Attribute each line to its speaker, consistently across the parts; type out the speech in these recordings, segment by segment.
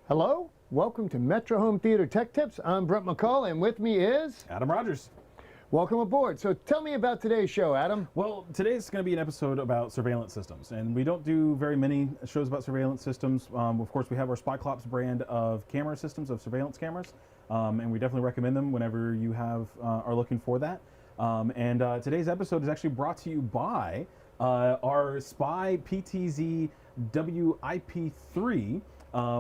Speaker 1: Hello, welcome to Metro Home Theater Tech Tips. I'm Brent McCall, and with me is
Speaker 2: Adam Rogers.
Speaker 1: Welcome aboard. So tell me about today's show, Adam.
Speaker 2: Well, today's going to be an episode about surveillance systems, and we don't do very many shows about surveillance systems. Of course, we have our SpyClops brand of camera systems, of surveillance cameras, and we definitely recommend them whenever you are looking for that. Today's episode is actually brought to you by our Spy PTZ WIP3.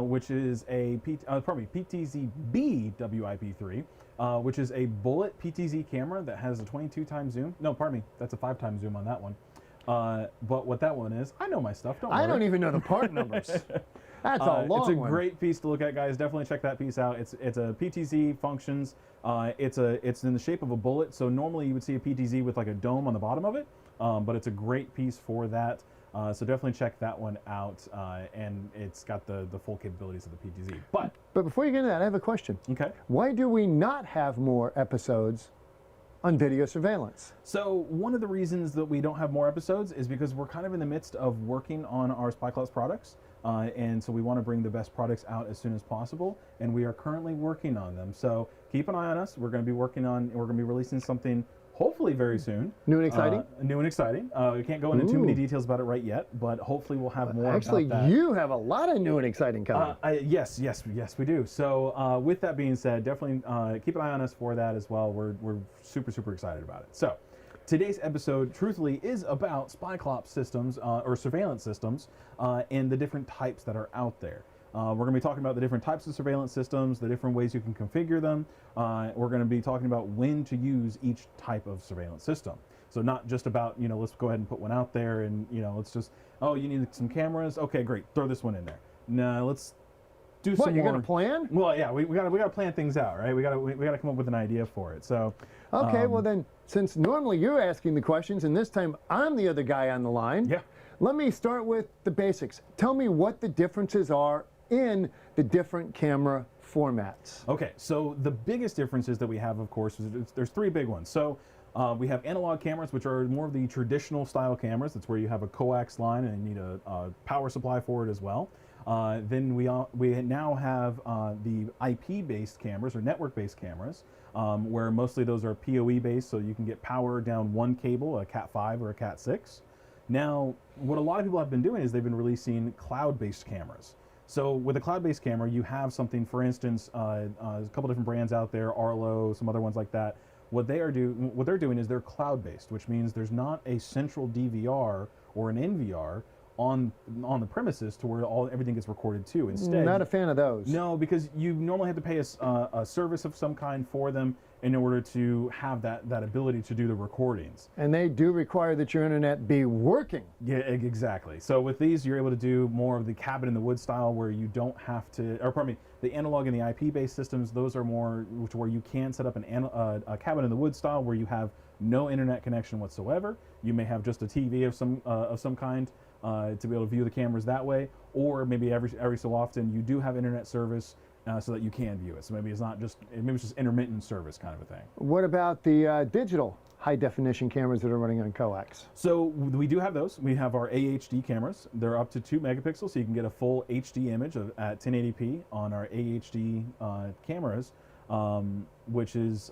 Speaker 2: Which is a PTZ-B WIP3, which is a bullet PTZ camera that has a 22x zoom. No, pardon me, that's a 5x zoom on that one. But what that one is, I know my stuff, don't worry.
Speaker 1: I don't even know the part numbers. That's a long one.
Speaker 2: It's a great piece to look at, guys. Definitely check that piece out. It's a PTZ functions. It's in the shape of a bullet, so normally you would see a PTZ with like a dome on the bottom of it, but it's a great piece for that. So definitely check that one out, and it's got the full capabilities of the PTZ. But
Speaker 1: before you get into that, I have a question.
Speaker 2: Okay.
Speaker 1: Why do we not have more episodes on video surveillance?
Speaker 2: So one of the reasons that we don't have more episodes is because we're kind of in the midst of working on our SpyClops products, and so we want to bring the best products out as soon as possible, and we are currently working on them. So keep an eye on us. We're going to be releasing something hopefully very soon.
Speaker 1: New and exciting?
Speaker 2: New and exciting. We can't go into too many details about it right yet, but hopefully we'll have more
Speaker 1: Actually,
Speaker 2: about that.
Speaker 1: you have a lot of new and exciting coming.
Speaker 2: Yes, we do. So with that being said, definitely keep an eye on us for that as well. We're super, super excited about it. So today's episode, truthfully, is about SpyClops systems or surveillance systems and the different types that are out there. We're going to be talking about the different types of surveillance systems, the different ways you can configure them. We're going to be talking about when to use each type of surveillance system. So not just about, let's go ahead and put one out there and, let's just, oh, you need some cameras? Okay, great. Throw this one in there. No, let's do some more.
Speaker 1: You're going to plan?
Speaker 2: Well, yeah, we got to plan things out, right? We got to come up with an idea for it. So
Speaker 1: okay, well then, since normally you're asking the questions and this time I'm the other guy on the line.
Speaker 2: Yeah.
Speaker 1: Let me start with the basics. Tell me what the differences are in the different camera formats.
Speaker 2: Okay, so the biggest differences that we have, of course, is there's three big ones. So we have analog cameras, which are more of the traditional style cameras. That's where you have a coax line and you need a power supply for it as well. Then we now have the IP-based cameras or network-based cameras, where mostly those are PoE-based, so you can get power down one cable, a Cat5 or a Cat6. Now, what a lot of people have been doing is they've been releasing cloud-based cameras. So with a cloud-based camera, you have something, for instance, a couple different brands out there, Arlo, some other ones like that. What they're doing is they're cloud-based, which means there's not a central DVR or an NVR on the premises to where everything gets recorded to. Instead,
Speaker 1: not a fan of those.
Speaker 2: No, because you normally have to pay a service of some kind for them in order to have that ability to do the recordings.
Speaker 1: And they do require that your internet be working.
Speaker 2: Yeah, exactly. So with these, you're able to do more of the cabin in the wood style where you don't have to, or pardon me, the analog and the IP-based systems, those are more to where you can set up a cabin in the wood style where you have no internet connection whatsoever. You may have just a TV of some kind to be able to view the cameras that way, or maybe every so often you do have internet service so that you can view it. So maybe it's just intermittent service kind of a thing.
Speaker 1: What about the digital high definition cameras that are running on coax?
Speaker 2: So we do have those. We have our AHD cameras. They're up to 2 megapixels, so you can get a full HD image at 1080p on our AHD cameras, which is,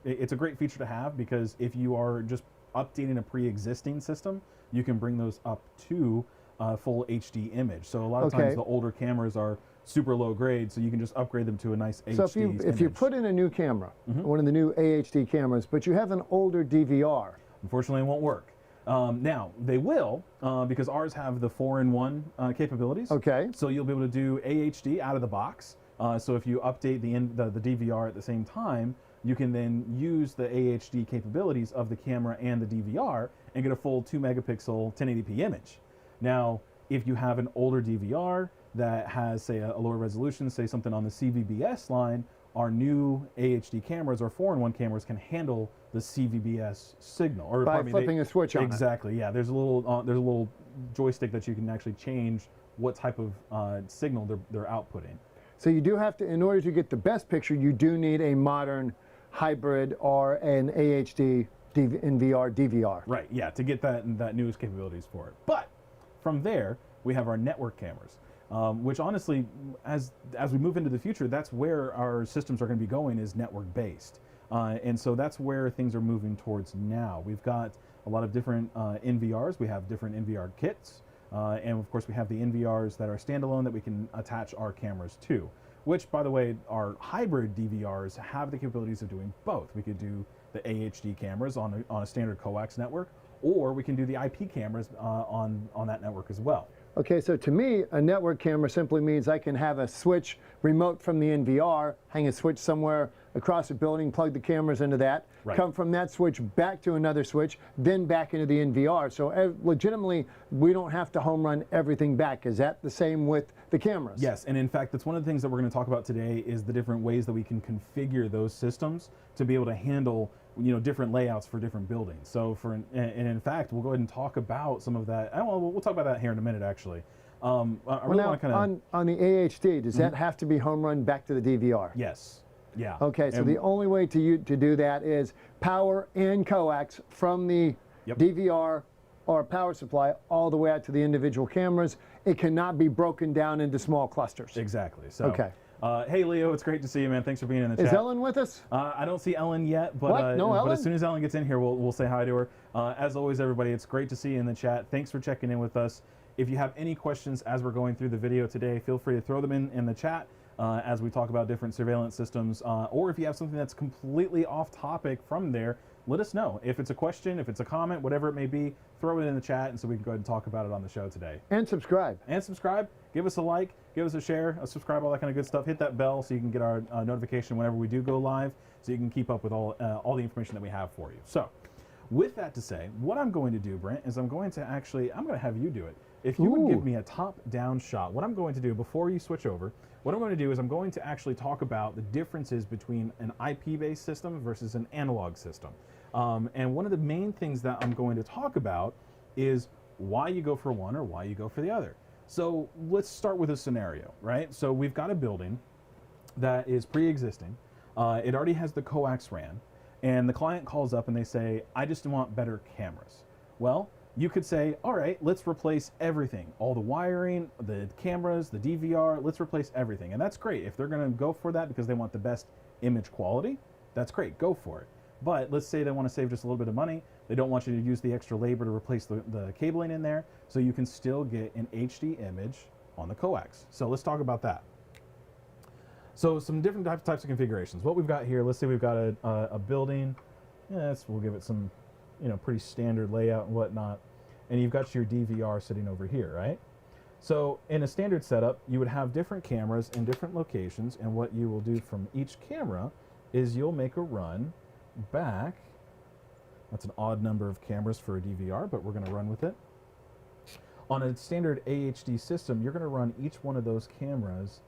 Speaker 2: it's a great feature to have because if you are just updating a pre-existing system, you can bring those up to full HD image. So a lot of times the older cameras are super low grade, so you can just upgrade them to a nice HD
Speaker 1: image. So if you put in a new camera, one of the new AHD cameras, but you have an older DVR,
Speaker 2: unfortunately it won't work. Now they will, because ours have the 4-in-1 capabilities.
Speaker 1: Okay.
Speaker 2: So you'll be able to do AHD out of the box. So if you update the DVR at the same time, you can then use the AHD capabilities of the camera and the DVR and get a full 2 megapixel 1080p image. Now, if you have an older DVR that has, say, a lower resolution, say something on the CVBS line, our new AHD cameras or 4-in-1 cameras can handle the CVBS signal. Or
Speaker 1: by flipping a switch on
Speaker 2: exactly, yeah. There's a little joystick that you can actually change what type of signal they're outputting.
Speaker 1: So you do have to, in order to get the best picture, you do need a modern hybrid or an AHD NVR DVR.
Speaker 2: Right, yeah, to get that newest capabilities for it. But from there, we have our network cameras, which honestly, as we move into the future, that's where our systems are going to be going, is network-based. And so that's where things are moving towards now. We've got a lot of different NVRs. We have different NVR kits. And of course, we have the NVRs that are standalone that we can attach our cameras to, which, by the way, our hybrid DVRs have the capabilities of doing both. We could do the AHD cameras on a standard coax network, or we can do the IP cameras on that network as well.
Speaker 1: Okay, so to me, a network camera simply means I can have a switch remote from the NVR, hang a switch somewhere across a building, plug the cameras into that,
Speaker 2: Right.
Speaker 1: come from that switch back to another switch, then back into the NVR. So legitimately, we don't have to home run everything back. Is that the same with the cameras?
Speaker 2: Yes, and in fact, that's one of the things that we're going to talk about today, is the different ways that we can configure those systems to be able to handle, you know, different layouts for different buildings. So and in fact, we'll go ahead and talk about some of that. We'll talk about that here in a minute, actually. I really
Speaker 1: Now,
Speaker 2: want to kind of
Speaker 1: on the AHD, does that have to be home run back to the DVR?
Speaker 2: Yes. Yeah.
Speaker 1: Okay, so
Speaker 2: And-
Speaker 1: the only way to do that is power and coax from the
Speaker 2: Yep.
Speaker 1: DVR or power supply all the way out to the individual cameras. It cannot be broken down into small clusters.
Speaker 2: Exactly. So,
Speaker 1: Okay.
Speaker 2: Hey, Leo, it's great to see you, man. Thanks for being in the chat.
Speaker 1: Is Ellen with us?
Speaker 2: I don't see Ellen yet, but,
Speaker 1: What? No
Speaker 2: but
Speaker 1: Ellen?
Speaker 2: as soon as Ellen gets in here, we'll say hi to her. As always, everybody, it's great to see you in the chat. Thanks for checking in with us. If you have any questions as we're going through the video today, feel free to throw them in the chat as we talk about different surveillance systems. Or if you have something that's completely off topic from there, let us know. If it's a question, if it's a comment, whatever it may be, throw it in the chat, and so we can go ahead and talk about it on the show today.
Speaker 1: And subscribe.
Speaker 2: And subscribe, give us a like, give us a share, a subscribe, all that kind of good stuff. Hit that bell so you can get our notification whenever we do go live, so you can keep up with all the information that we have for you. So, with that to say, what I'm going to do, Brent, is I'm going to have you do it. If you would give me a top-down shot, what I'm going to do before you switch over, what I'm going to do is I'm going to actually talk about the differences between an IP-based system versus an analog system. And one of the main things that I'm going to talk about is why you go for one or why you go for the other. So let's start with a scenario, right? So we've got a building that is pre-existing. It already has the coax RAN, and the client calls up and they say, I just want better cameras. Well, you could say, all right, let's replace everything. All the wiring, the cameras, the DVR, let's replace everything. And that's great. If they're going to go for that because they want the best image quality, that's great, go for it. But let's say they want to save just a little bit of money. They don't want you to use the extra labor to replace the cabling in there, so you can still get an HD image on the coax. So let's talk about that. So some different types of configurations. What we've got here, let's say we've got a building. Yes, we'll give it some, pretty standard layout and whatnot. And you've got your DVR sitting over here, right? So in a standard setup, you would have different cameras in different locations, and what you will do from each camera is you'll make a run back. That's an odd number of cameras for a DVR, but we're going to run with it. On a standard AHD system, you're going to run each one of those cameras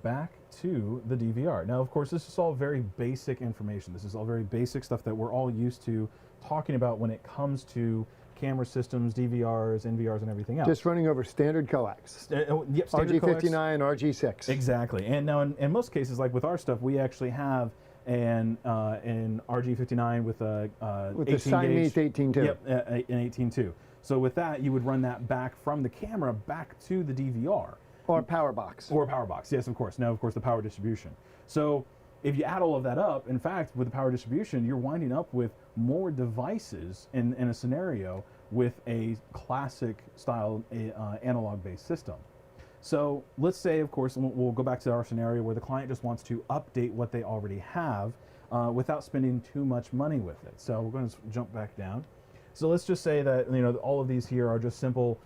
Speaker 2: back to the DVR. Now, of course, this is all very basic information. This is all very basic stuff that we're all used to talking about when it comes to camera systems, DVRs, NVRs, and everything else.
Speaker 1: Just running over standard coax.
Speaker 2: Yep, standard coax.
Speaker 1: RG59, RG6.
Speaker 2: Exactly. And now in most cases, like with our stuff, we actually have an RG59 with a
Speaker 1: With the
Speaker 2: 18
Speaker 1: Siamese
Speaker 2: gauge.
Speaker 1: 18.2.
Speaker 2: Yep, an 18.2. So with that, you would run that back from the camera back to the DVR.
Speaker 1: Or power box.
Speaker 2: Or power box, yes, of course. Now, of course, the power distribution. So if you add all of that up, in fact, with the power distribution, you're winding up with more devices in a scenario with a classic style analog-based system. So let's say, of course, we'll go back to our scenario where the client just wants to update what they already have without spending too much money with it. So we're going to jump back down. So let's just say that all of these here are just simple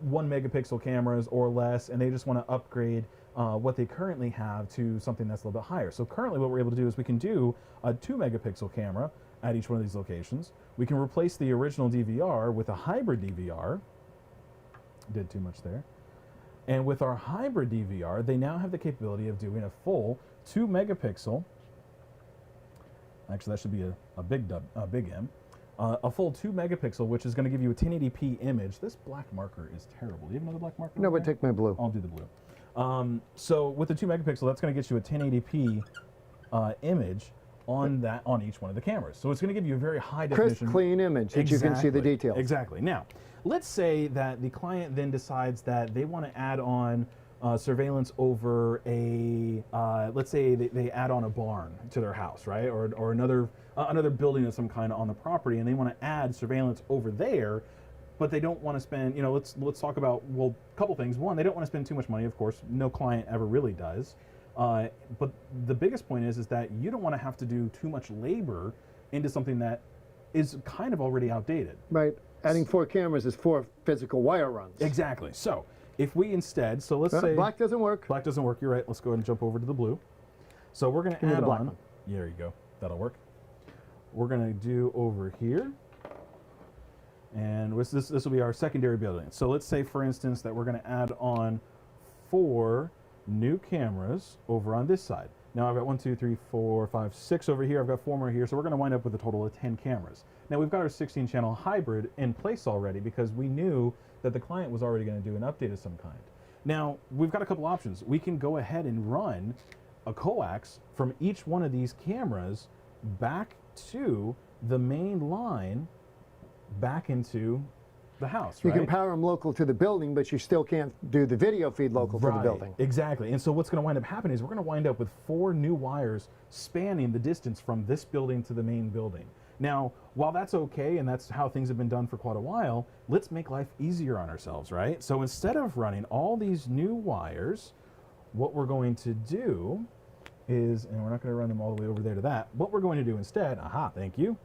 Speaker 2: 1 megapixel cameras or less, and they just want to upgrade what they currently have to something that's a little bit higher. So currently what we're able to do is we can do a 2 megapixel camera at each one of these locations. We can replace the original DVR with a hybrid DVR. Did too much there. And with our hybrid DVR, they now have the capability of doing a full 2 megapixel. Actually, that should be a big M. A full 2 megapixel, which is going to give you a 1080p image. This black marker is terrible. Do you have another black marker?
Speaker 1: No,
Speaker 2: over
Speaker 1: but
Speaker 2: there?
Speaker 1: take my blue.
Speaker 2: I'll do the blue. So with the 2 megapixel, that's going to get you a 1080p image on each one of the cameras. So it's going to give you a very high definition,
Speaker 1: crisp, clean image that you can see the details.
Speaker 2: Exactly. Now, let's say that the client then decides that they want to add on surveillance over a, let's say they add on a barn to their house, right? Or another building of some kind on the property, and they want to add surveillance over there, but they don't want to spend, let's talk about, well, a couple things. One, they don't want to spend too much money, of course. No client ever really does. But the biggest point is that you don't want to have to do too much labor into something that is kind of already outdated.
Speaker 1: Right. Adding 4 cameras is 4 physical wire runs.
Speaker 2: Exactly. So if we instead, so let's say
Speaker 1: black doesn't work.
Speaker 2: Black doesn't work. You're right. Let's go ahead and jump over to the blue. So we're going to add on. Yeah, there you go. That'll work. We're going to do over here. And this will be our secondary building. So let's say, for instance, that we're going to add on 4 new cameras over on this side. Now I've got 1, 2, 3, 4, 5, 6 over here. I've got 4 more here. So we're going to wind up with a total of 10 cameras. Now we've got our 16-channel hybrid in place already because we knew that the client was already going to do an update of some kind. Now we've got a couple options. We can go ahead and run a coax from each one of these cameras back to the main line back into the house,
Speaker 1: You
Speaker 2: right?
Speaker 1: can power them local to the building, but you still can't do the video feed local to the building.
Speaker 2: Exactly. And so what's going to wind up happening is we're going to wind up with 4 new wires spanning the distance from this building to the main building. Now, while that's okay, and that's how things have been done for quite a while, let's make life easier on ourselves, right? So instead of running all these new wires, what we're going to do is, and we're not going to run them all the way over there to that, what we're going to do instead, thank you.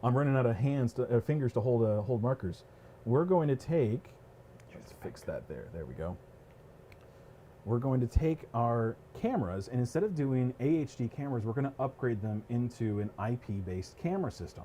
Speaker 2: I'm running out of fingers to hold markers. We're going to take, let's fix that there. There we go. We're going to take our cameras, and instead of doing AHD cameras, we're going to upgrade them into an IP-based camera system.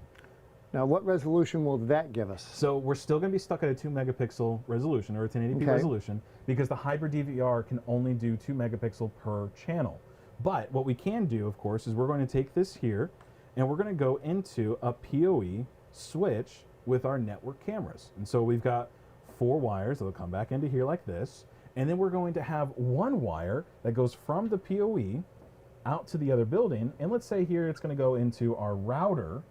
Speaker 1: Now, what resolution will that give us?
Speaker 2: So we're still going to be stuck at a 2 megapixel resolution, or a 1080p resolution, because the hybrid DVR can only do 2 megapixel per channel. But what we can do, of course, is we're going to take this here, and we're going to go into a PoE switch with our network cameras. And so we've got 4 wires that will come back into here like this. And then we're going to have 1 wire that goes from the PoE out to the other building. And let's say here it's going to go into our router.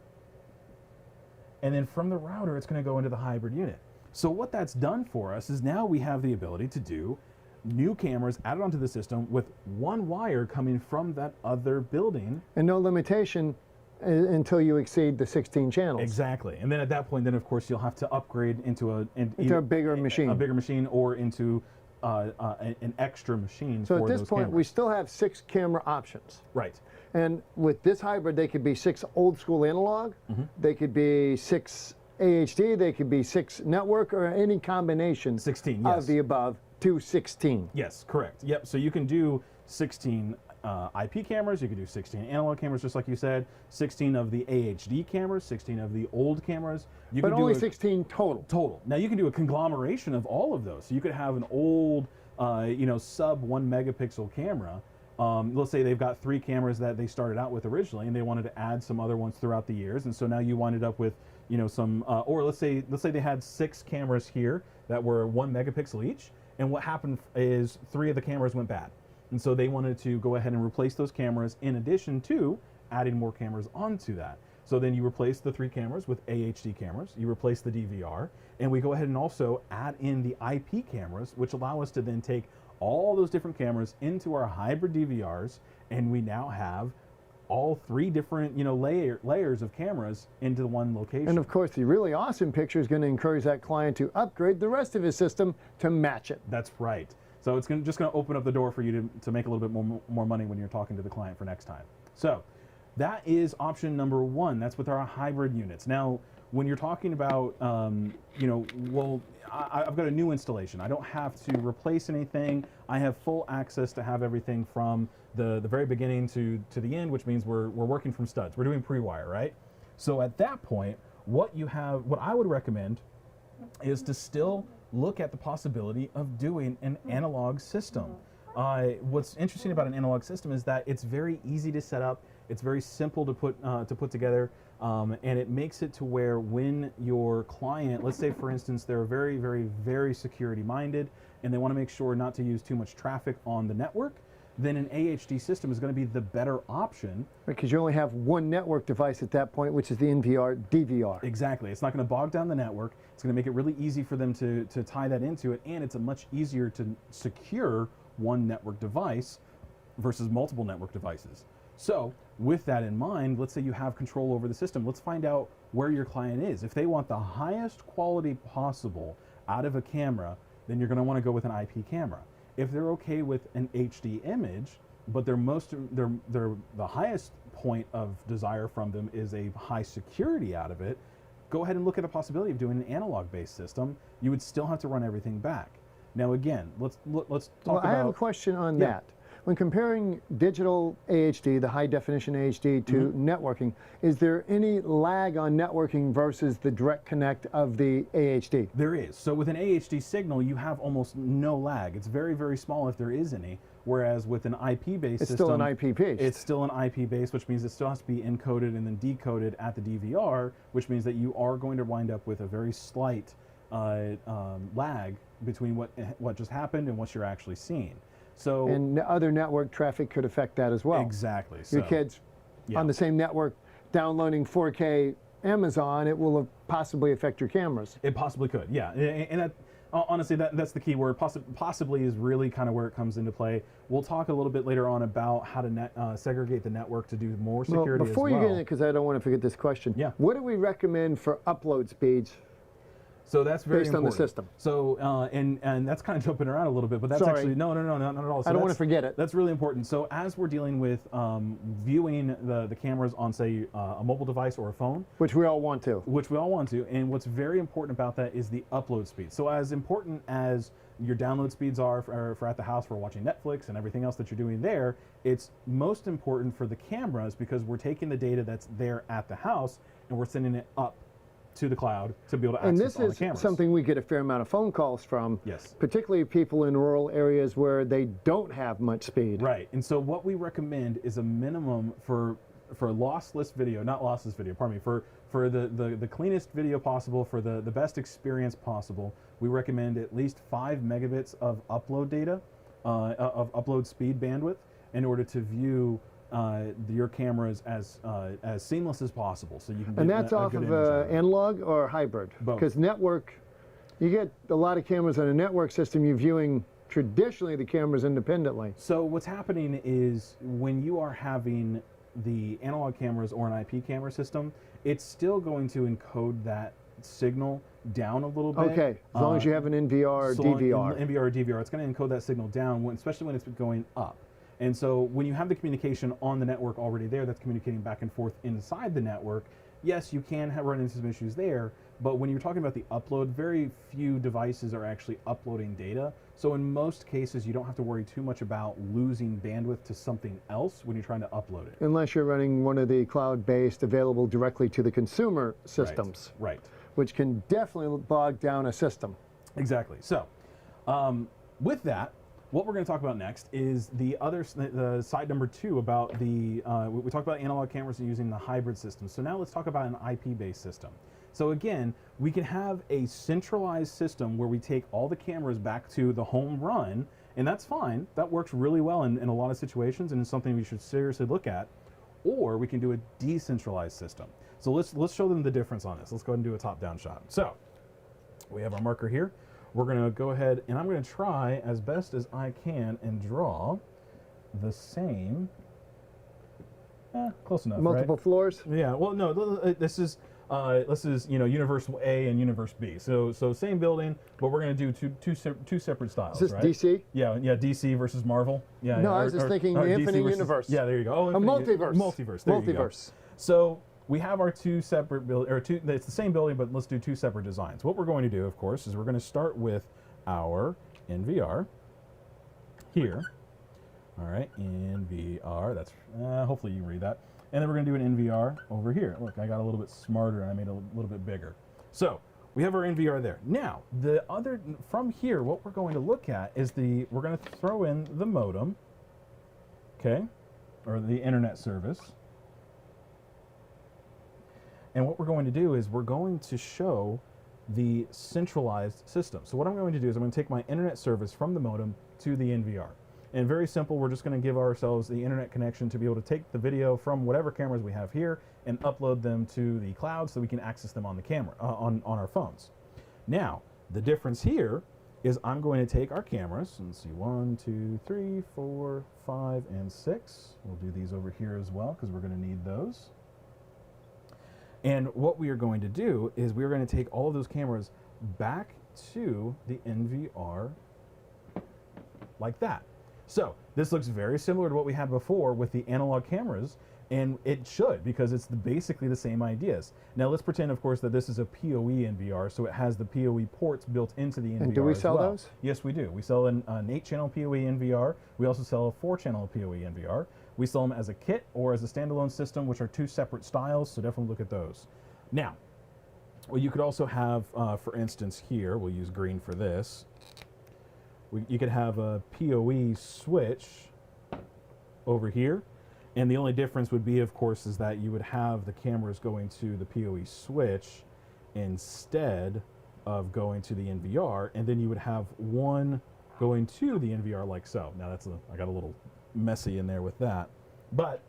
Speaker 2: And then from the router, it's going to go into the hybrid unit. So what that's done for us is now we have the ability to do new cameras added onto the system with 1 wire coming from that other building.
Speaker 1: And no limitation until you exceed the 16 channels.
Speaker 2: Exactly. And then at that point, then of course you'll have to upgrade into a
Speaker 1: bigger machine.
Speaker 2: A bigger machine, or into an extra machine.
Speaker 1: So
Speaker 2: for
Speaker 1: at this
Speaker 2: those
Speaker 1: point,
Speaker 2: cameras.
Speaker 1: we still have 6 camera options.
Speaker 2: Right.
Speaker 1: And with this hybrid, they could be 6 old school analog, they could be 6 AHD, they could be 6 network, or any combination
Speaker 2: 16, yes.
Speaker 1: of the above to 16.
Speaker 2: Yes, correct. Yep. So you can do 16 IP cameras, you can do 16 analog cameras, just like you said, 16 of the AHD cameras, 16 of the old cameras.
Speaker 1: But only 16 total.
Speaker 2: Total. Now you can do a conglomeration of all of those. So you could have an old, sub 1 megapixel camera. Let's say they've got 3 cameras that they started out with originally, and they wanted to add some other ones throughout the years, and so now you winded up with, some, or let's say they had 6 cameras here that were 1 megapixel each, and what happened is 3 of the cameras went bad. And so they wanted to go ahead and replace those cameras in addition to adding more cameras onto that. So then you replace the 3 cameras with AHD cameras, you replace the DVR, and we go ahead and also add in the IP cameras, which allow us to then take all those different cameras into our hybrid DVRs, and we now have all 3 different layers of cameras into one location.
Speaker 1: And of course, the really awesome picture is going to encourage that client to upgrade the rest of his system to match it.
Speaker 2: That's right. So it's just going to open up the door for you to make a little bit more money when you're talking to the client for next time. So that is option number 1. That's with our hybrid units. Now, when you're talking about, I've got a new installation. I don't have to replace anything. I have full access to have everything from the very beginning to the end, which means we're working from studs. We're doing pre-wire, right? So at that point, what I would recommend is to still look at the possibility of doing an analog system. What's interesting about an analog system is that it's very easy to set up. It's very simple to put together, and it makes it to where when your client, let's say for instance, they're very, very, very security minded, and they want to make sure not to use too much traffic on the network, then an AHD system is going to be the better option.
Speaker 1: Because you only have one network device at that point, which is the NVR, DVR.
Speaker 2: Exactly. It's not going to bog down the network. It's going to make it really easy for them to tie that into it, and it's a much easier to secure one network device versus multiple network devices. So with that in mind, let's say you have control over the system. Let's find out where your client is. If they want the highest quality possible out of a camera, then you're going to want to go with an IP camera. If they're okay with an HD image, but the highest point of desire from them is a high security out of it, go ahead and look at the possibility of doing an analog-based system. You would still have to run everything back. Now again, let's talk about...
Speaker 1: I have a question on that. When comparing digital AHD, the high definition AHD, to networking, is there any lag on networking versus the direct connect of the AHD?
Speaker 2: There is. So with an AHD signal, you have almost no lag. It's very, very small if there is any. Whereas with an IP-based system,
Speaker 1: it's still an IP-based.
Speaker 2: It's still an IP-based, which means it still has to be encoded and then decoded at the DVR, which means that you are going to wind up with a very slight lag between what just happened and what you're actually seeing. So,
Speaker 1: and other network traffic could affect that as well.
Speaker 2: Exactly.
Speaker 1: Your kids on the same network downloading 4K Amazon, it will possibly affect your cameras.
Speaker 2: It possibly could, yeah. And that, honestly, that's the key word. Possibly is really kind of where it comes into play. We'll talk a little bit later on about how to segregate the network to do more security as well.
Speaker 1: Before you get in it, because I don't want to forget this question, what do we recommend for upload speeds?
Speaker 2: So that's very
Speaker 1: based
Speaker 2: important.
Speaker 1: on the system.
Speaker 2: So and that's kind of jumping around a little bit, but that's actually not at all. So
Speaker 1: I don't want to forget it.
Speaker 2: That's really important. So as we're dealing with viewing the cameras on, say, a mobile device or a phone,
Speaker 1: which we all want to,
Speaker 2: and what's very important about that is the upload speed. So as important as your download speeds are for at the house for watching Netflix and everything else that you're doing there, it's most important for the cameras because we're taking the data that's there at the house and we're sending it up to the cloud to be able to access all the cameras.
Speaker 1: And this is something we get a fair amount of phone calls from, particularly people in rural areas where they don't have much speed.
Speaker 2: Right, and so what we recommend is a minimum for lossless video, not lossless video, pardon me, for the cleanest video possible, for the best experience possible, we recommend at least 5 megabits of upload data, of upload speed bandwidth in order to view your cameras as seamless as possible, so you can.
Speaker 1: And that's off of analog or hybrid?
Speaker 2: Both.
Speaker 1: Because network, you get a lot of cameras on a network system. You're viewing traditionally the cameras independently.
Speaker 2: So what's happening is when you are having the analog cameras or an IP camera system, it's still going to encode that signal down a little bit.
Speaker 1: Okay, as long as you have an NVR or DVR.
Speaker 2: NVR or DVR, it's going to encode that signal down, especially when it's going up. And so when you have the communication on the network already there that's communicating back and forth inside the network, yes, you can run into some issues there, but when you're talking about the upload, very few devices are actually uploading data. So in most cases, you don't have to worry too much about losing bandwidth to something else when you're trying to upload it.
Speaker 1: Unless you're running one of the cloud-based available directly to the consumer systems.
Speaker 2: Right.
Speaker 1: Which can definitely bog down a system.
Speaker 2: Exactly. So with that, what we're going to talk about next is the side number 2 about we talked about analog cameras and using the hybrid system. So now let's talk about an IP-based system. So again, we can have a centralized system where we take all the cameras back to the home run, and that's fine. That works really well in a lot of situations, and it's something we should seriously look at. Or we can do a decentralized system. So let's show them the difference on this. Let's go ahead and do a top-down shot. So we have our marker here. We're going to go ahead and I'm going to try as best as I can and draw the same, close enough,
Speaker 1: multiple floors?
Speaker 2: Yeah, well, no, this is universe A and universe B. So same building, but we're going to do two separate styles.
Speaker 1: Is this DC?
Speaker 2: Yeah, DC versus Marvel. Yeah.
Speaker 1: No, I was just thinking the Infinite Universe.
Speaker 2: Yeah, there you go. Oh,
Speaker 1: a multiverse.
Speaker 2: Multiverse. There you go. So we have our two separate it's the same building, but let's do two separate designs. What we're going to do, of course, is we're going to start with our NVR here. All right, NVR, that's, hopefully you can read that. And then we're going to do an NVR over here. Look, I got a little bit smarter and I made it a little bit bigger. So we have our NVR there. Now, from here, what we're going to look at is we're going to throw in the modem, okay, or the internet service. And what we're going to do is we're going to show the centralized system. So what I'm going to do is I'm going to take my internet service from the modem to the NVR. And very simple, we're just going to give ourselves the internet connection to be able to take the video from whatever cameras we have here and upload them to the cloud so we can access them on the camera, on our phones. Now, the difference here is I'm going to take our cameras, and see 1, 2, 3, 4, 5, and 6. We'll do these over here as well because we're going to need those. And what we are going to do is we're going to take all of those cameras back to the NVR like that. So this looks very similar to what we had before with the analog cameras, and it should, because it's basically the same ideas. Now let's pretend, of course, that this is a PoE NVR, so it has the PoE ports built into the NVR.
Speaker 1: And do we sell
Speaker 2: well.
Speaker 1: those?
Speaker 2: Yes, we do. We sell an 8-channel PoE NVR. We also sell a 4-channel PoE NVR. We sell them as a kit or as a standalone system, which are 2 separate styles, so definitely look at those. Now, well, you could also have, for instance here, we'll use green for this, you could have a PoE switch over here, and the only difference would be, of course, is that you would have the cameras going to the PoE switch instead of going to the NVR, and then you would have one going to the NVR like so. Now I got a little messy in there with that, but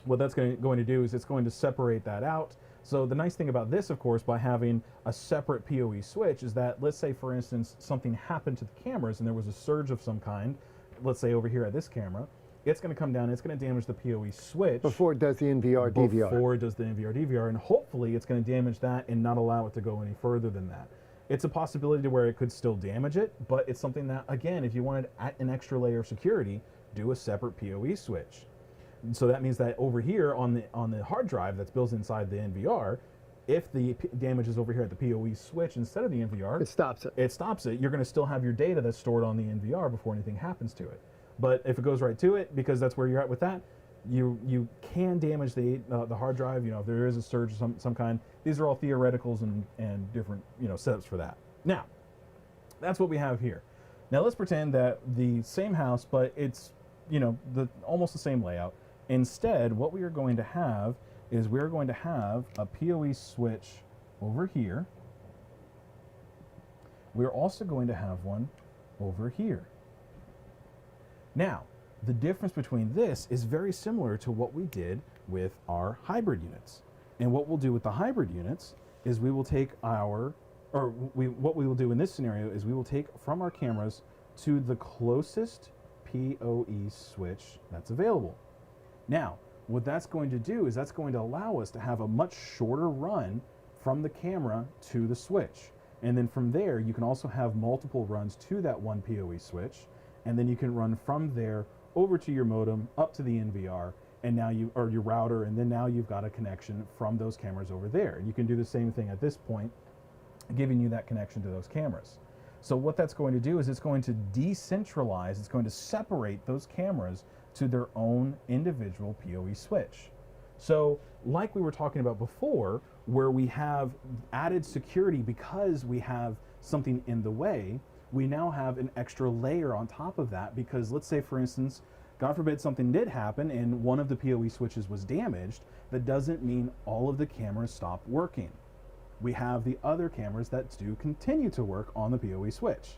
Speaker 2: what that's going to do is it's going to separate that out. So the nice thing about this, of course, by having a separate PoE switch is that, let's say, for instance, something happened to the cameras and there was a surge of some kind, let's say over here at this camera, it's going to come down, it's going to damage the PoE switch.
Speaker 1: Before it does the NVR, DVR.
Speaker 2: Before it does the NVR, DVR, and hopefully it's going to damage that and not allow it to go any further than that. It's a possibility to where it could still damage it, but it's something that, again, if you wanted an extra layer of security, do a separate PoE switch. So that means that over here on the hard drive that's built inside the NVR, if the damage is over here at the PoE switch instead of the NVR,
Speaker 1: it stops it.
Speaker 2: It stops it. You're going to still have your data that's stored on the NVR before anything happens to it. But if it goes right to it, because that's where you're at with that, you can damage the hard drive. You know, if there is a surge of some kind. These are all theoreticals and different setups for that. Now, that's what we have here. Now let's pretend that the same house, but it's almost the same layout. Instead, what we are going to have is we're going to have a PoE switch over here. We're also going to have one over here. Now, the difference between this is very similar to what we did with our hybrid units. And what we'll do with the hybrid units is we will take what we will do in this scenario is we will take from our cameras to the closest PoE switch that's available. Now, what that's going to do is that's going to allow us to have a much shorter run from the camera to the switch. And then from there, you can also have multiple runs to that one PoE switch. And then you can run from there over to your modem, up to the NVR, and now or your router, and then now you've got a connection from those cameras over there. And you can do the same thing at this point, giving you that connection to those cameras. So what that's going to do is it's going to decentralize, it's going to separate those cameras to their own individual PoE switch. So like we were talking about before, where we have added security because we have something in the way, we now have an extra layer on top of that, because let's say, for instance, God forbid something did happen and one of the PoE switches was damaged, that doesn't mean all of the cameras stop working. We have the other cameras that do continue to work on the PoE switch,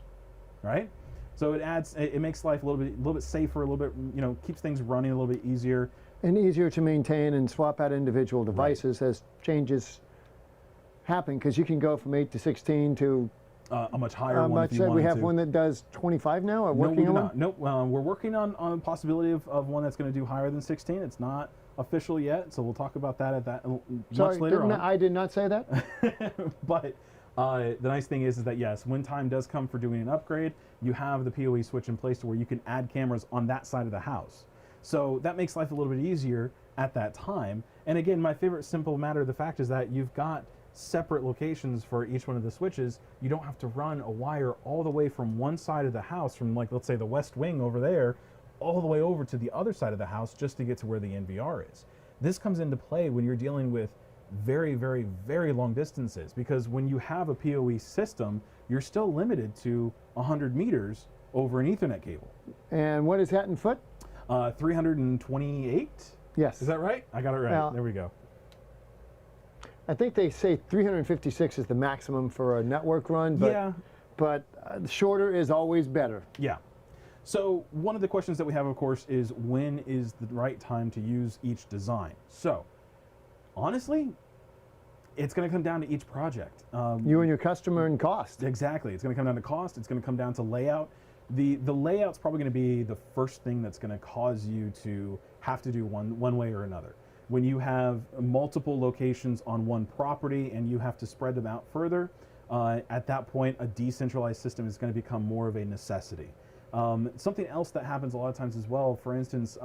Speaker 2: right? So it makes life a little bit safer, a little bit, keeps things running a little bit easier.
Speaker 1: And easier to maintain and swap out individual devices as changes happen, because you can go from 8 to 16 to
Speaker 2: a much higher one if you wanted
Speaker 1: we have
Speaker 2: to.
Speaker 1: one that does 25 now, or
Speaker 2: No,
Speaker 1: working on?
Speaker 2: not. Nope. We're working on the possibility of one that's going to do higher than 16. It's not official yet, so we'll talk about that much later on.
Speaker 1: I did not say that.
Speaker 2: But the nice thing is that yes, when time does come for doing an upgrade, you have the PoE switch in place to where you can add cameras on that side of the house. So that makes life a little bit easier at that time. And again, my favorite simple matter of the fact is that you've got separate locations for each one of the switches. You don't have to run a wire all the way from one side of the house, from like, let's say the west wing over there, all the way over to the other side of the house just to get to where the NVR is. This comes into play when you're dealing with very, very, very long distances, because when you have a PoE system, you're still limited to 100 meters over an Ethernet cable.
Speaker 1: And what is that in foot?
Speaker 2: 328?
Speaker 1: Yes.
Speaker 2: Is that right? I got it right.
Speaker 1: Well,
Speaker 2: there we go.
Speaker 1: I think they say 356 is the maximum for a network run, but,
Speaker 2: Yeah.
Speaker 1: but shorter is always better.
Speaker 2: Yeah. So one of the questions that we have, of course, is when is the right time to use each design? So honestly, it's going to come down to each project.
Speaker 1: You and your customer and cost.
Speaker 2: Exactly. It's going to come down to cost. It's going to come down to layout. The layout's probably going to be the first thing that's going to cause you to have to do one way or another. When you have multiple locations on one property and you have to spread them out further, at that point, a decentralized system is going to become more of a necessity. Something else that happens a lot of times as well, for instance,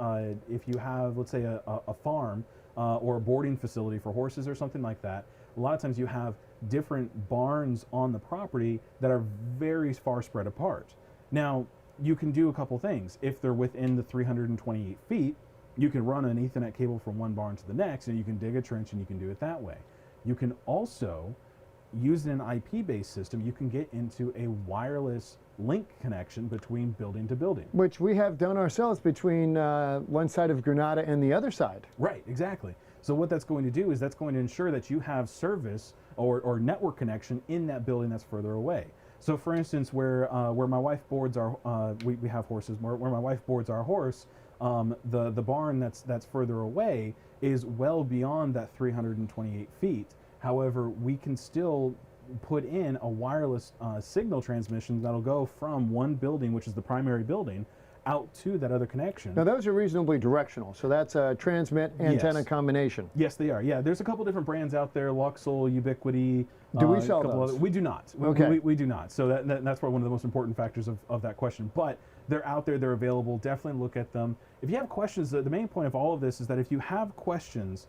Speaker 2: if you have, let's say, a farm or a boarding facility for horses or something like that, a lot of times you have different barns on the property that are very far spread apart. Now, you can do a couple things. If they're within the 328 feet, you can run an Ethernet cable from one barn to the next, and you can dig a trench and you can do it that way. You can also use an IP-based system. You can get into a wireless link connection between building to building.
Speaker 1: Which we have done ourselves between one side of Granada and the other side.
Speaker 2: Right, exactly. So what that's going to do is that's going to ensure that you have service or network connection in that building that's further away. So for instance, where my wife boards our, we have horses, where my wife boards our horse, the barn that's further away is well beyond that 328 feet. However, we can still put in a wireless signal transmission that'll go from one building, which is the primary building, out to that other connection.
Speaker 1: Now those are reasonably directional, so that's a transmit antenna combination.
Speaker 2: Yes, they are. Yeah, there's a couple different brands out there: Luxel, Ubiquity.
Speaker 1: Do we sell those?
Speaker 2: We do not.
Speaker 1: Okay.
Speaker 2: We do not. So that's probably one of the most important factors of that question. But they're out there. They're available. Definitely look at them. If you have questions, the main point of all of this is that if you have questions,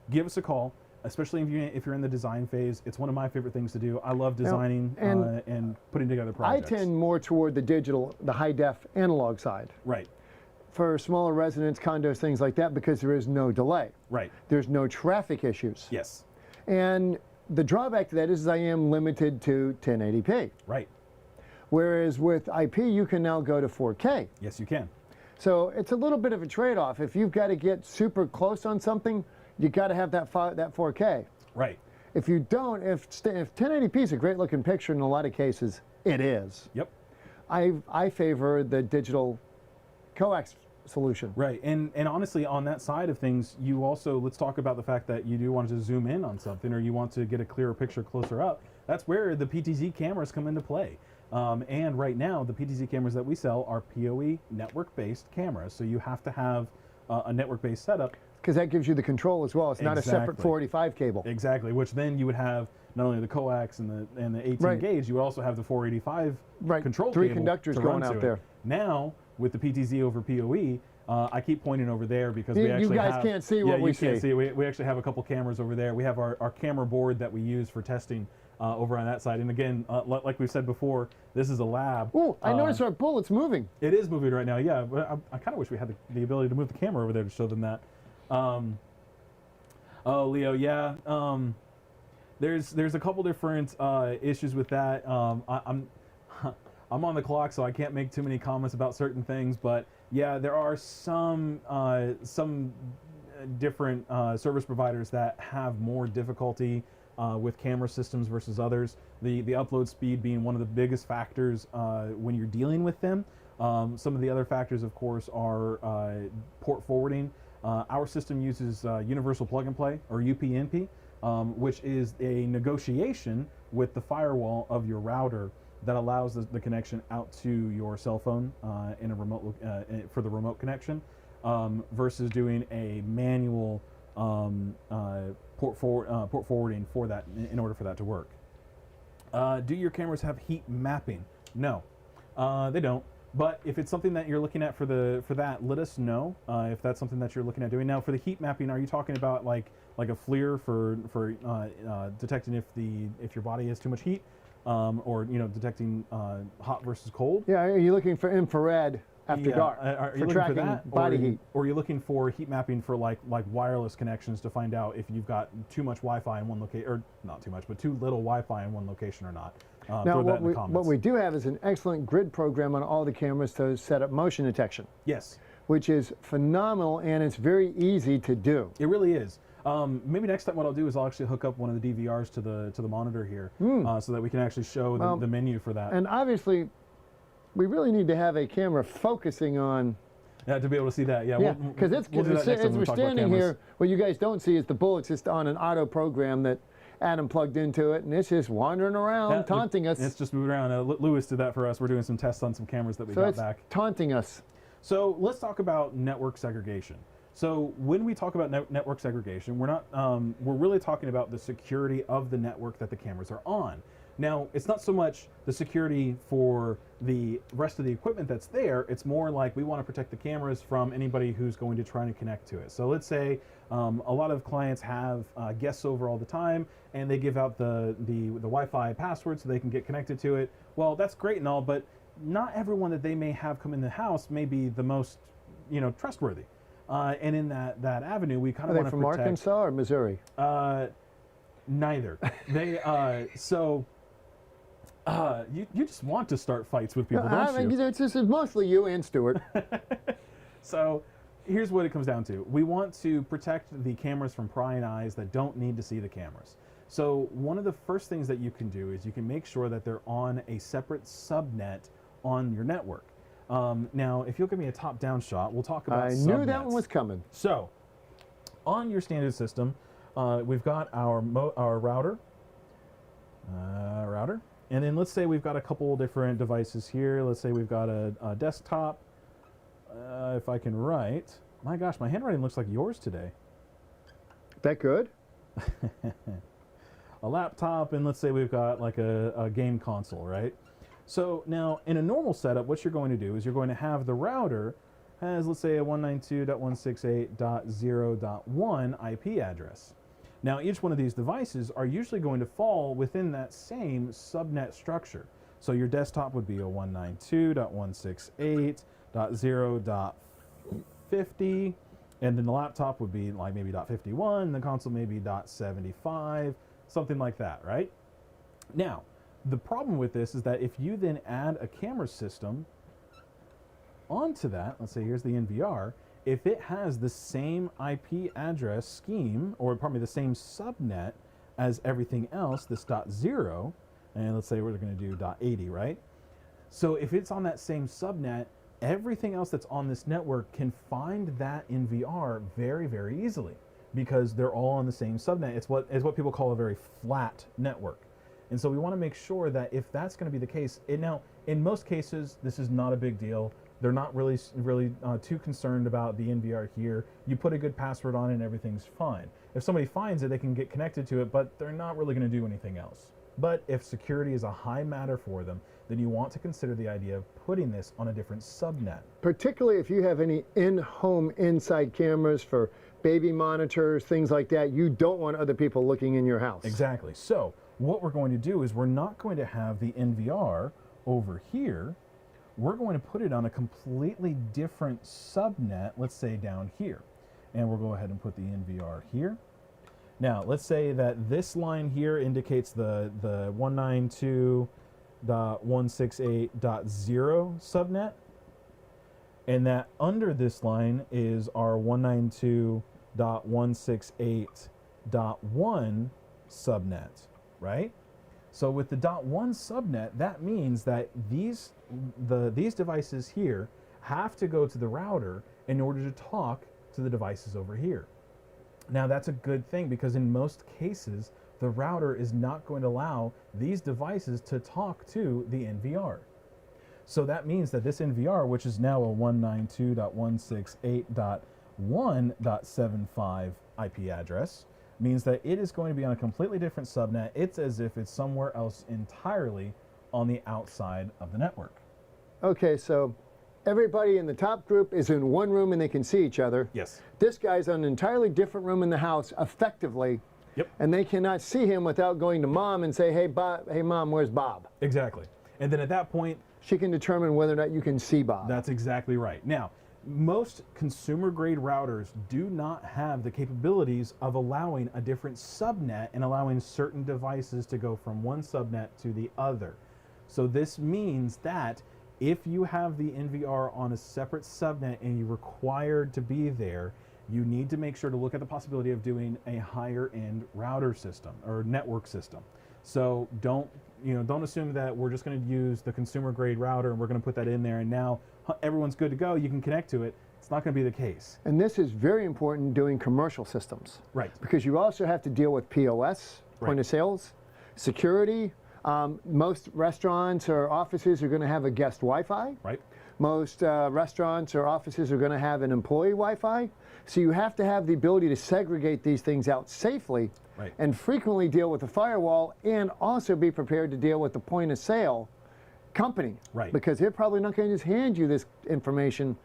Speaker 2: give us a call. Especially if you're in the design phase. It's one of my favorite things to do. I love designing and putting together projects.
Speaker 1: I tend more toward the digital, the high-def analog side.
Speaker 2: Right.
Speaker 1: For smaller residents, condos, things like that, because there is no delay.
Speaker 2: Right.
Speaker 1: There's no traffic issues.
Speaker 2: Yes.
Speaker 1: And the drawback to that is I am limited to 1080p.
Speaker 2: Right.
Speaker 1: Whereas with IP, you can now go to 4K.
Speaker 2: Yes, you can.
Speaker 1: So it's a little bit of a trade-off. If you've got to get super close on something, you got to have that 4K.
Speaker 2: Right.
Speaker 1: If you don't, if 1080p is a great looking picture in a lot of cases, it is.
Speaker 2: Yep.
Speaker 1: I favor the digital coax solution.
Speaker 2: Right. And honestly, on that side of things, you also, let's talk about the fact that you do want to zoom in on something or you want to get a clearer picture closer up. That's where the Ptz cameras come into play. And right now, the Ptz cameras that we sell are PoE network-based cameras. So you have to have a network-based setup.
Speaker 1: Because that gives you the control as well. It's not a separate 485 cable.
Speaker 2: Exactly, which then you would have not only the coax and the 18 gauge, you would also have the 485 control
Speaker 1: Three
Speaker 2: cable
Speaker 1: conductors
Speaker 2: to
Speaker 1: going
Speaker 2: run
Speaker 1: out
Speaker 2: to
Speaker 1: there.
Speaker 2: It. Now, with the PTZ over PoE, I keep pointing over there because we actually
Speaker 1: you guys can't see what we see.
Speaker 2: Can't see. We actually have a couple cameras over there. We have our camera board that we use for testing over on that side. And again, like we've said before, this is a lab.
Speaker 1: Oh, I noticed our bullet's moving.
Speaker 2: It is moving right now, yeah. But I kind of wish we had the ability to move the camera over there to show them that. Oh, Leo, yeah. There's a couple different issues with that. I'm on the clock, so I can't make too many comments about certain things. But yeah, there are some different service providers that have more difficulty with camera systems versus others. The upload speed being one of the biggest factors when you're dealing with them. Some of the other factors, of course, are port forwarding. Our system uses Universal Plug and Play, or UPnP, which is a negotiation with the firewall of your router that allows the connection out to your cell phone in a remote for the remote connection, versus doing a manual port forwarding for that in order for that to work. Do your cameras have heat mapping? No, they don't. But if it's something that you're looking at for that, let us know if that's something that you're looking at doing. Now, for the heat mapping, are you talking about like a FLIR for detecting if your body has too much heat, or detecting hot versus cold?
Speaker 1: Yeah, are you looking for infrared after dark
Speaker 2: are you
Speaker 1: for
Speaker 2: looking
Speaker 1: tracking
Speaker 2: for that,
Speaker 1: body heat?
Speaker 2: Or are you looking for heat mapping for like wireless connections to find out if you've got too much Wi-Fi in one location, or not too much, but too little Wi-Fi in one location or not?
Speaker 1: Now,
Speaker 2: throw that in the comments.
Speaker 1: what we do have is an excellent grid program on all the cameras to set up motion detection.
Speaker 2: Yes.
Speaker 1: Which is phenomenal, and it's very easy to do.
Speaker 2: It really is. Maybe next time what I'll do is I'll actually hook up one of the DVRs to the monitor here, so that we can actually show the menu for that.
Speaker 1: And obviously, we really need to have a camera focusing on.
Speaker 2: Yeah, to be able to see that. Yeah,
Speaker 1: because
Speaker 2: we'll do that next time
Speaker 1: as
Speaker 2: when we
Speaker 1: we're
Speaker 2: talk about
Speaker 1: standing
Speaker 2: cameras.
Speaker 1: here, what you guys don't see is the bullet's just on an auto program that Adam plugged into it, and it's just wandering around, taunting us.
Speaker 2: It's just moving around. Lewis did that for us. We're doing some tests on some cameras that we got back.
Speaker 1: Taunting us.
Speaker 2: So let's talk about network segregation. So when we talk about network segregation, we're really talking about the security of the network that the cameras are on. Now, it's not so much the security for the rest of the equipment that's there, it's more like we want to protect the cameras from anybody who's going to try to connect to it. So let's say a lot of clients have guests over all the time, and they give out the Wi-Fi password so they can get connected to it. Well, that's great and all, but not everyone that they may have come in the house may be the most, trustworthy. And in that avenue, we kind of want to protect.
Speaker 1: Are they from Arkansas or Missouri?
Speaker 2: Neither. They you just want to start fights with people, don't you?
Speaker 1: It's mostly you and Stuart.
Speaker 2: So here's what it comes down to. We want to protect the cameras from prying eyes that don't need to see the cameras. So one of the first things that you can do is you can make sure that they're on a separate subnet on your network. Now, if you'll give me a top-down shot, we'll talk about subnets.
Speaker 1: I knew that one was coming.
Speaker 2: So on your standard system, we've got our router. And then let's say we've got a couple different devices here. Let's say we've got a desktop. If I can write. My gosh, my handwriting looks like yours today.
Speaker 1: That good?
Speaker 2: A laptop, and let's say we've got like a game console, right? So now in a normal setup, what you're going to do is you're going to have the router has, let's say, a 192.168.0.1 IP address. Now, each one of these devices are usually going to fall within that same subnet structure. So your desktop would be a 192.168.0.50, and then the laptop would be like maybe .51, and the console maybe .75, something like that, right? Now, the problem with this is that if you then add a camera system onto that, let's say here's the NVR, if it has the same IP address scheme, or pardon me, the same subnet as everything else, this .0, and let's say we're going to do .80, right? So if it's on that same subnet, everything else that's on this network can find that NVR very, very easily because they're all on the same subnet. It's what people call a very flat network. And so we want to make sure that if that's going to be the case, now in most cases, this is not a big deal. They're not really too concerned about the NVR here. You put a good password on it and everything's fine. If somebody finds it, they can get connected to it, but they're not really going to do anything else. But if security is a high matter for them, then you want to consider the idea of putting this on a different subnet.
Speaker 1: Particularly if you have any in-home inside cameras for baby monitors, things like that, you don't want other people looking in your house.
Speaker 2: Exactly. So what we're going to do is we're not going to have the NVR over here. We're going to put it on a completely different subnet, let's say down here. And we'll go ahead and put the NVR here. Now, let's say that this line here indicates the 192.168.0 subnet, and that under this line is our 192.168.1 subnet, right? So with the .1 subnet, that means that these devices here have to go to the router in order to talk to the devices over here. Now that's a good thing because in most cases, the router is not going to allow these devices to talk to the NVR. So that means that this NVR, which is now a 192.168.1.75 IP address, means that it is going to be on a completely different subnet. It's as if it's somewhere else entirely on the outside of the network.
Speaker 1: Okay, so everybody in the top group is in one room and they can see each other.
Speaker 2: Yes.
Speaker 1: This guy's on an entirely different room in the house, effectively.
Speaker 2: Yep.
Speaker 1: And they cannot see him without going to mom and say, hey, Bob, hey, Mom, where's Bob?
Speaker 2: Exactly. And then at that point,
Speaker 1: she can determine whether or not you can see Bob.
Speaker 2: That's exactly right. Now, most consumer-grade routers do not have the capabilities of allowing a different subnet and allowing certain devices to go from one subnet to the other. So this means that if you have the NVR on a separate subnet and you're required to be there, you need to make sure to look at the possibility of doing a higher end router system or network system. So don't assume that we're just going to use the consumer grade router and we're going to put that in there and now everyone's good to go, you can connect to it. It's not going to be the case.
Speaker 1: And this is very important doing commercial systems.
Speaker 2: Right.
Speaker 1: Because you also have to deal with POS, point of sales, security. Most restaurants or offices are going to have a guest Wi-Fi.
Speaker 2: Right.
Speaker 1: Most restaurants or offices are going to have an employee Wi-Fi. So you have to have the ability to segregate these things out safely and frequently deal with the firewall and also be prepared to deal with the point of sale company.
Speaker 2: Right.
Speaker 1: Because they're probably not going to just hand you this information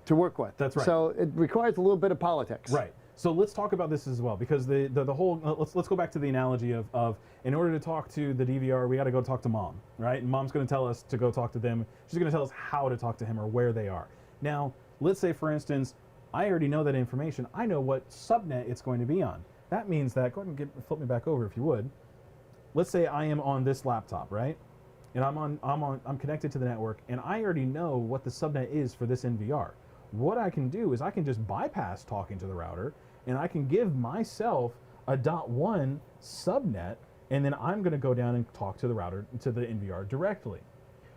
Speaker 1: to work with.
Speaker 2: That's right.
Speaker 1: So it requires a little bit of politics.
Speaker 2: Right. So let's talk about this as well, because the whole let's go back to the analogy of in order to talk to the DVR, we got to go talk to mom, right? And mom's going to tell us to go talk to them. She's going to tell us how to talk to him or where they are. Now, let's say, for instance, I already know that information. I know what subnet it's going to be on. That means that, go ahead and flip me back over if you would. Let's say I am on this laptop, right? And I'm connected to the network, and I already know what the subnet is for this NVR. What I can do is I can just bypass talking to the router, and I can give myself a .1 subnet, and then I'm going to go down and talk to the router, to the NVR directly.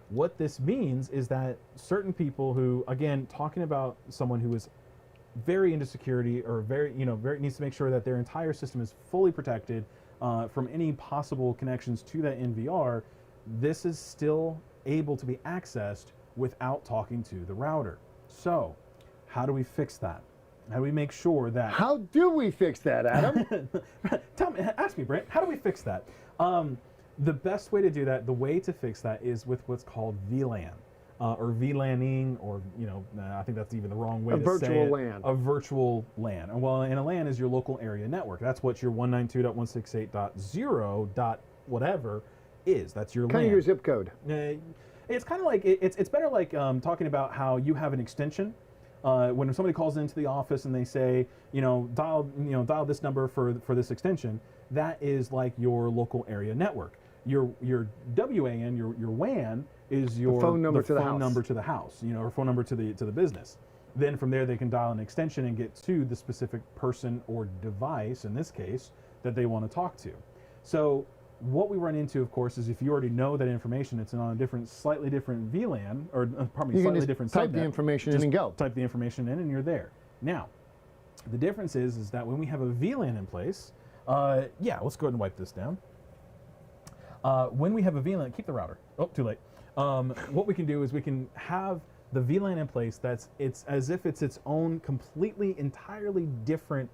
Speaker 2: What this means is that certain people who, again, talking about someone who is very into security or very needs to make sure that their entire system is fully protected from any possible connections to that NVR, this is still able to be accessed without talking to the router. So, how do we fix that? How do we make sure that...
Speaker 1: How do we fix that, Adam?
Speaker 2: Ask me, Brent. How do we fix that? The best way to do that, the way to fix that is with what's called VLAN. Or VLANing, or, I think that's even the wrong way to say it.
Speaker 1: A virtual LAN.
Speaker 2: A virtual LAN. Well, and a LAN is your local area network. That's what your 192.168.0. whatever is. That's your LAN.
Speaker 1: Kind of your zip code.
Speaker 2: It's kind of like, it's better like talking about how you have an extension. When somebody calls into the office and they say, dial this number for this extension, that is like your local area network. Your WAN, your WAN, is your
Speaker 1: phone number to the
Speaker 2: house, or phone number to the business. Then from there they can dial an extension and get to the specific person or device, in this case, that they want to talk to. So what we run into, of course, is if you already know that information, it's on a slightly different VLAN, or pardon me, slightly different subnet.
Speaker 1: Type the information in and go.
Speaker 2: Type the information in and you're there. Now, the difference is that when we have a VLAN in place, let's go ahead and wipe this down. When we have a VLAN, keep the router. Oh, too late. What we can do is we can have the VLAN in place it's as if it's its own completely, entirely different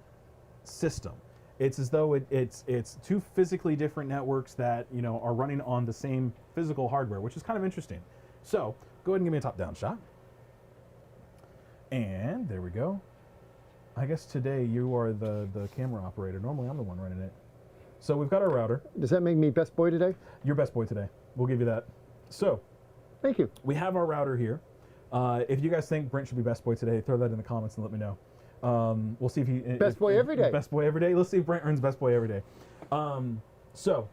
Speaker 2: system. It's as though it's two physically different networks that are running on the same physical hardware, which is kind of interesting. So go ahead and give me a top-down shot. And there we go. I guess today you are the camera operator. Normally I'm the one running it. So we've got our router.
Speaker 1: Does that make me best boy today?
Speaker 2: You're best boy today. We'll give you that. So
Speaker 1: thank you.
Speaker 2: We have our router here. If you guys think Brent should be best boy today, throw that in the comments and let me know. We'll see if he...
Speaker 1: Best boy every day.
Speaker 2: Best boy every day. Let's see if Brent earns best boy every day. So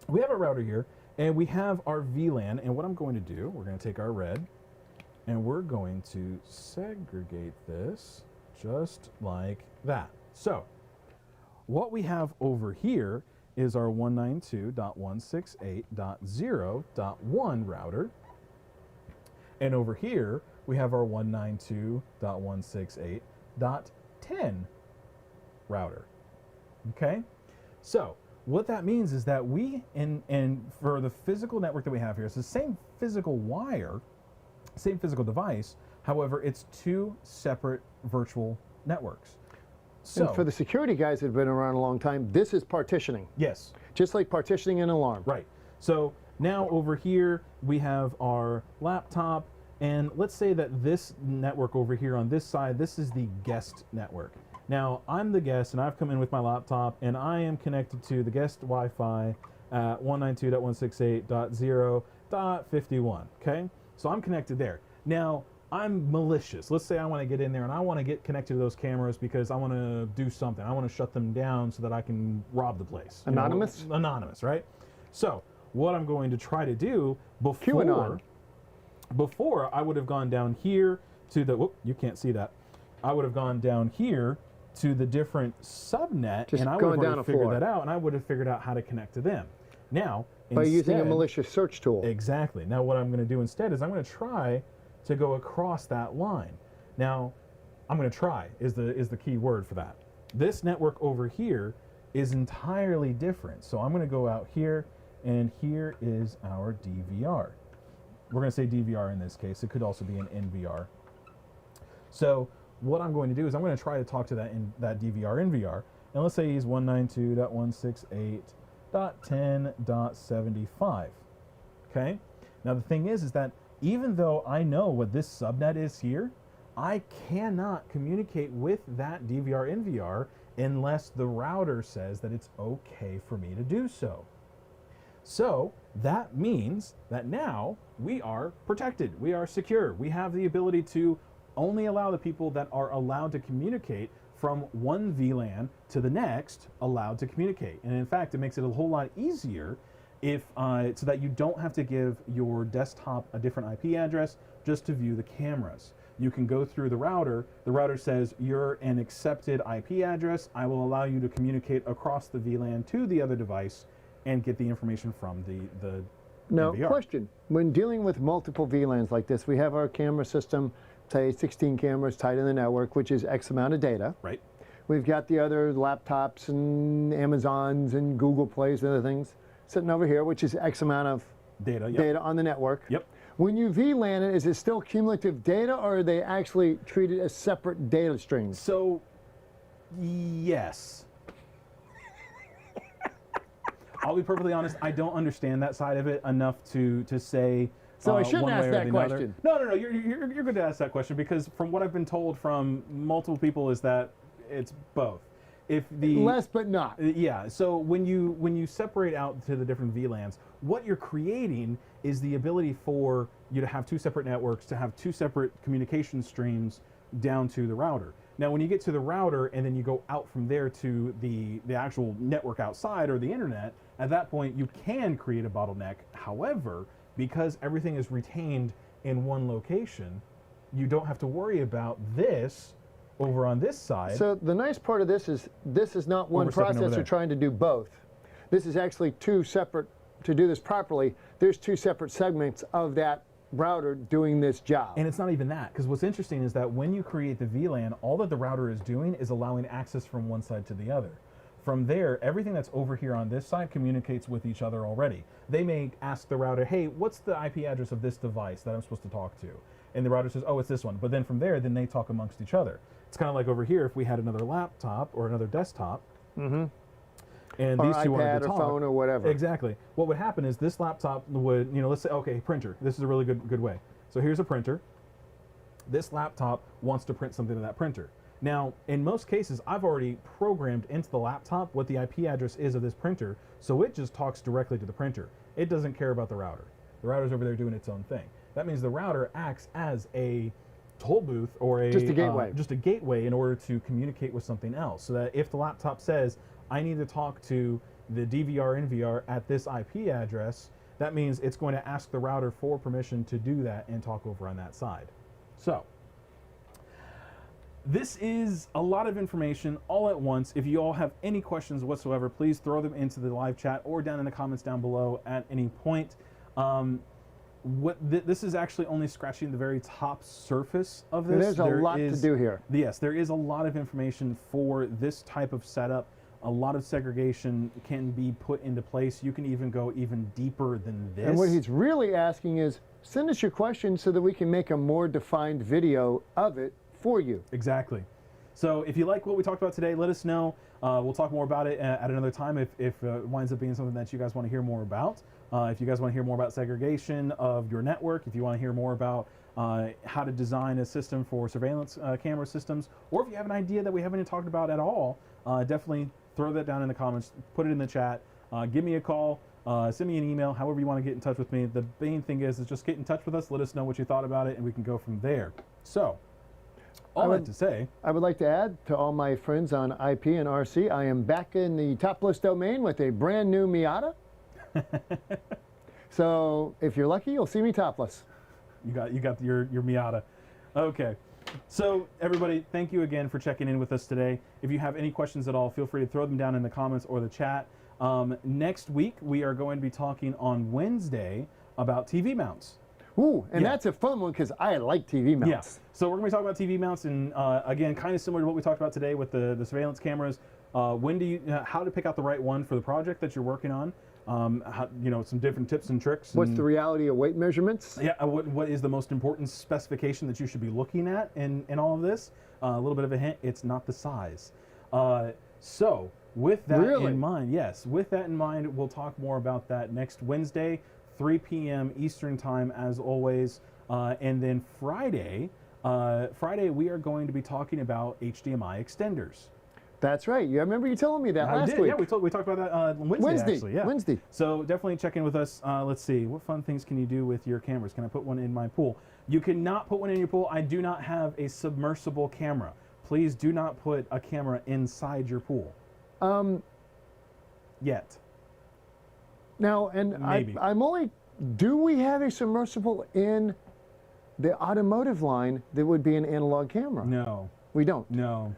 Speaker 2: we have our router here, and we have our VLAN, and what I'm going to do, we're going to take our red, and we're going to segregate this just like that. So what we have over here is our 192.168.0.1 router, and over here we have our 192.168.10 router. Okay, so what that means is that we, and for the physical network that we have here, it's the same physical wire, same physical device, however, it's two separate virtual networks. So,
Speaker 1: and for the security guys that have been around a long time, this is partitioning.
Speaker 2: Yes.
Speaker 1: Just like partitioning an alarm.
Speaker 2: Right. So now over here we have our laptop, and let's say that this network over here on this side, this is the guest network. Now I'm the guest and I've come in with my laptop and I am connected to the guest Wi-Fi at 192.168.0.51. Okay? So I'm connected there. Now I'm malicious. Let's say I want to get in there and I want to get connected to those cameras because I want to do something. I want to shut them down so that I can rob the place.
Speaker 1: Anonymous?
Speaker 2: Anonymous, right? So what I'm going to try to do before I would have gone down here to the, whoop, you can't see that. I would have gone down here to the different subnet,
Speaker 1: Just
Speaker 2: and I would
Speaker 1: going
Speaker 2: have
Speaker 1: down
Speaker 2: already
Speaker 1: a
Speaker 2: figured
Speaker 1: floor.
Speaker 2: that out, and I would have figured out how to connect to them. Now,
Speaker 1: By using a
Speaker 2: instead-
Speaker 1: malicious search tool.
Speaker 2: Exactly. Now, what I'm going to do instead is I'm going to try to go across that line. Now, I'm going to try is the key word for that. This network over here is entirely different. So I'm going to go out here, and here is our DVR. We're going to say DVR in this case. It could also be an NVR. So what I'm going to do is I'm going to try to talk to that DVR NVR, and let's say he's 192.168.10.75. Okay. Now the thing is that even though I know what this subnet is here, I cannot communicate with that DVR NVR unless the router says that it's okay for me to do so. So that means that now we are protected, we are secure, we have the ability to only allow the people that are allowed to communicate from one VLAN to the next allowed to communicate. And in fact, it makes it a whole lot easier if so that you don't have to give your desktop a different IP address just to view the cameras. You can go through the router says you're an accepted IP address, I will allow you to communicate across the VLAN to the other device and get the information from the
Speaker 1: Now,
Speaker 2: NVR.
Speaker 1: question. When dealing with multiple VLANs like this, we have our camera system, say 16 cameras tied in the network, which is X amount of data.
Speaker 2: Right.
Speaker 1: We've got the other laptops and Amazons and Google Plays and other things sitting over here, which is X amount of
Speaker 2: Data, yep.
Speaker 1: data on the network.
Speaker 2: Yep.
Speaker 1: When you VLAN it, is it still cumulative data, or are they actually treated as separate data streams?
Speaker 2: So, yes. I'll be perfectly honest, I don't understand that side of it enough to say
Speaker 1: So I shouldn't
Speaker 2: one
Speaker 1: ask
Speaker 2: way or
Speaker 1: that
Speaker 2: the other.
Speaker 1: question.
Speaker 2: No, you're good to ask that question, because from what I've been told from multiple people is that it's both. If the
Speaker 1: Less but not.
Speaker 2: Yeah, so when you separate out to the different VLANs, what you're creating is the ability for you to have two separate networks, to have two separate communication streams down to the router. Now, when you get to the router and then you go out from there to the actual network outside or the internet, at that point you can create a bottleneck. However, because everything is retained in one location, you don't have to worry about this over on this side.
Speaker 1: So the nice part of this is not one
Speaker 2: Overstepping over
Speaker 1: processor
Speaker 2: there.
Speaker 1: trying to do both. This is actually two separate, to do this properly, there's two separate segments of that router doing this job.
Speaker 2: And it's not even that, because what's interesting is that when you create the VLAN, all that the router is doing is allowing access from one side to the other. From there, everything that's over here on this side communicates with each other already. They may ask the router, hey, what's the IP address of this device that I'm supposed to talk to? And the router says, oh, it's this one. But then from there, then they talk amongst each other. It's kind of like over here, if we had another laptop or another desktop, and
Speaker 1: or
Speaker 2: these two wanted
Speaker 1: iPad
Speaker 2: to
Speaker 1: or
Speaker 2: talk,
Speaker 1: phone or whatever.
Speaker 2: Exactly. What would happen is this laptop would, let's say, okay, printer. This is a really good way. So here's a printer. This laptop wants to print something to that printer. Now, in most cases, I've already programmed into the laptop what the IP address is of this printer, so it just talks directly to the printer. It doesn't care about the router. The router's over there doing its own thing. That means the router acts as a toll booth or
Speaker 1: Just a gateway.
Speaker 2: just a gateway in order to communicate with something else, so that if the laptop says, I need to talk to the DVR NVR at this IP address, that means it's going to ask the router for permission to do that and talk over on that side. So, this is a lot of information all at once. If you all have any questions whatsoever, please throw them into the live chat or down in the comments down below at any point. This is actually only scratching the very top surface of this.
Speaker 1: There's a lot to do here.
Speaker 2: Yes, there is a lot of information for this type of setup. A lot of segregation can be put into place. You can even go even deeper than this.
Speaker 1: And what he's really asking is, send us your questions so that we can make a more defined video of it for you.
Speaker 2: Exactly. So if you like what we talked about today, let us know. We'll talk more about it at another time if it winds up being something that you guys want to hear more about. If you guys want to hear more about segregation of your network, if you want to hear more about how to design a system for surveillance camera systems, or if you have an idea that we haven't talked about at all, definitely throw that down in the comments, put it in the chat, give me a call, send me an email, however you want to get in touch with me. The main thing is just get in touch with us, let us know what you thought about it, and we can go from there. So, all that to say,
Speaker 1: I would like to add to all my friends on IP and RC, I am back in the topless domain with a brand new Miata. So if you're lucky, you'll see me topless.
Speaker 2: you got your Miata. Okay. So everybody, thank you again for checking in with us today. If you have any questions at all, feel free to throw them down in the comments or the chat. Next week, we are going to be talking on Wednesday about TV mounts.
Speaker 1: Ooh, and that's a fun one because I like TV mounts.
Speaker 2: Yeah. So we're going to be talking about TV mounts, and again, kind of similar to what we talked about today with the surveillance cameras. How to pick out the right one for the project that you're working on. Some different tips and tricks.
Speaker 1: What's the reality of weight measurements?
Speaker 2: Yeah. What is the most important specification that you should be looking at in all of this? A little bit of a hint: it's not the size. So with that in mind, with that in mind, we'll talk more about that next Wednesday. 3 p.m. Eastern time, as always, and then Friday we are going to be talking about HDMI extenders.
Speaker 1: That's right. You remember you telling me that last week?
Speaker 2: Yeah, we talked about that on Wednesday. Actually, yeah.
Speaker 1: Wednesday.
Speaker 2: So definitely check in with us. Let's see, what fun things can you do with your cameras? Can I put one in my pool? You cannot put one in your pool. I do not have a submersible camera. Please do not put a camera inside your pool. Yet.
Speaker 1: Now, and
Speaker 2: Maybe.
Speaker 1: do we have a submersible in the automotive line that would be an analog camera?
Speaker 2: No.
Speaker 1: We don't?
Speaker 2: No,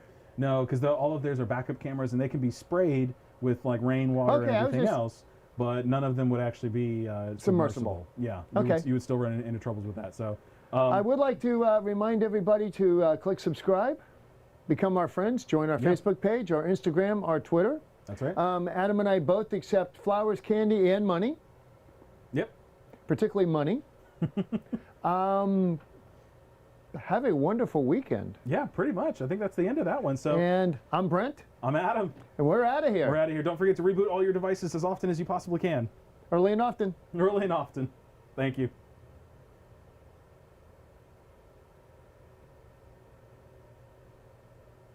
Speaker 2: because all of theirs are backup cameras, and they can be sprayed with like rainwater and everything else, but none of them would actually be submersible. Yeah. You would still run into troubles with that. So
Speaker 1: I would like to remind everybody to click subscribe, become our friends, join our Facebook page, our Instagram, our Twitter.
Speaker 2: That's right.
Speaker 1: Adam and I both accept flowers, candy, and money.
Speaker 2: Yep.
Speaker 1: Particularly money. Have a wonderful weekend.
Speaker 2: Yeah, pretty much. I think that's the end of that one. So.
Speaker 1: And I'm Brent.
Speaker 2: I'm Adam.
Speaker 1: And we're out of here.
Speaker 2: We're out of here. Don't forget to reboot all your devices as often as you possibly can.
Speaker 1: Early and often.
Speaker 2: Early and often. Thank you.